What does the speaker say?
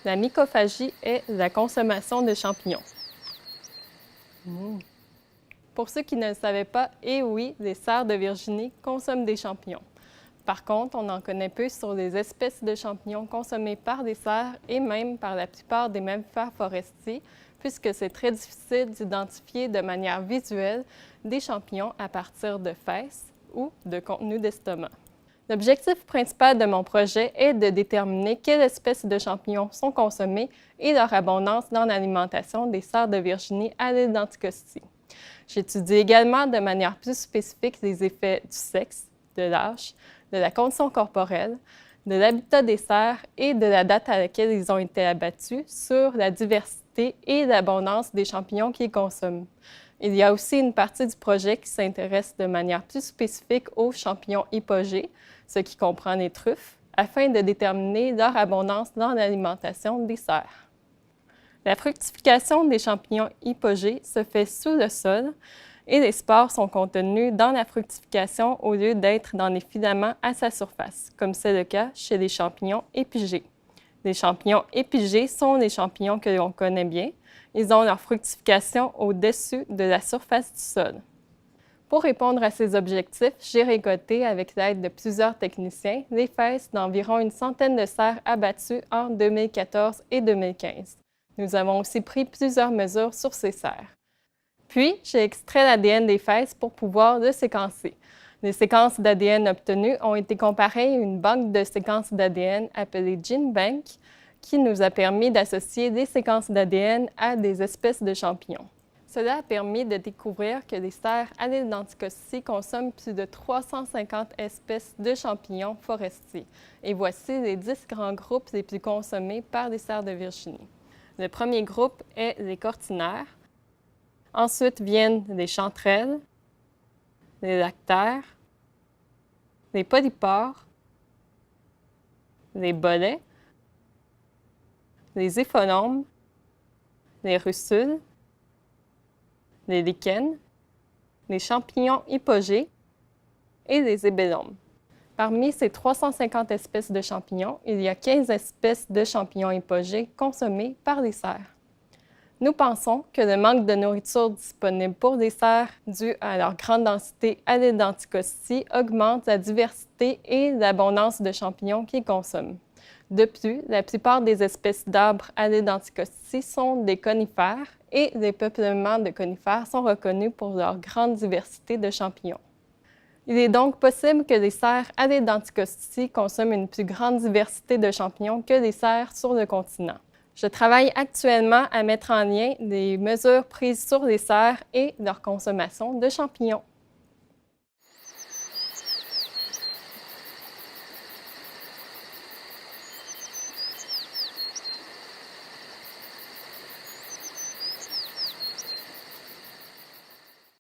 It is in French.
La mycophagie est la consommation de champignons. Pour ceux qui ne le savaient pas, eh oui, les cerfs de Virginie consomment des champignons. Par contre, on en connaît peu sur les espèces de champignons consommées par des cerfs et même par la plupart des mammifères forestiers, puisque c'est très difficile d'identifier de manière visuelle des champignons à partir de fesses ou de contenu d'estomac. L'objectif principal de mon projet est de déterminer quelles espèces de champignons sont consommées et leur abondance dans l'alimentation des cerfs de Virginie à l'île d'Anticosti. J'étudie également de manière plus spécifique les effets du sexe, de l'âge, de la condition corporelle, de l'habitat des cerfs et de la date à laquelle ils ont été abattus sur la diversité et l'abondance des champignons qu'ils consomment. Il y a aussi une partie du projet qui s'intéresse de manière plus spécifique aux champignons hypogées, ce qui comprend les truffes, afin de déterminer leur abondance dans l'alimentation des cerfs. La fructification des champignons hypogées se fait sous le sol et les spores sont contenus dans la fructification au lieu d'être dans les filaments à sa surface, comme c'est le cas chez les champignons épigés. Les champignons épigés sont les champignons que l'on connaît bien. Ils ont leur fructification au-dessus de la surface du sol. Pour répondre à ces objectifs, j'ai récolté, avec l'aide de plusieurs techniciens, les fesses d'environ une centaine de cerfs abattus en 2014 et 2015. Nous avons aussi pris plusieurs mesures sur ces cerfs. Puis, j'ai extrait l'ADN des fesses pour pouvoir le séquencer. Les séquences d'ADN obtenues ont été comparées à une banque de séquences d'ADN appelée GenBank, qui nous a permis d'associer des séquences d'ADN à des espèces de champignons. Cela a permis de découvrir que les cerfs à l'île d'Anticosti consomment plus de 350 espèces de champignons forestiers. Et voici les 10 grands groupes les plus consommés par les cerfs de Virginie. Le premier groupe est les cortinaires. Ensuite viennent les chanterelles, les lactaires, les polypores, les bolets, les épholombes, les russules, les lichens, les champignons hypogées et les hébélombes. Parmi ces 350 espèces de champignons, il y a 15 espèces de champignons hypogées consommées par les cerfs. Nous pensons que le manque de nourriture disponible pour les cerfs, dû à leur grande densité à l'île d'Anticosti, augmente la diversité et l'abondance de champignons qu'ils consomment. De plus, la plupart des espèces d'arbres à l'île d'Anticosti sont des conifères et les peuplements de conifères sont reconnus pour leur grande diversité de champignons. Il est donc possible que les cerfs à l'île d'Anticosti consomment une plus grande diversité de champignons que les cerfs sur le continent. Je travaille actuellement à mettre en lien les mesures prises sur les cerfs et leur consommation de champignons.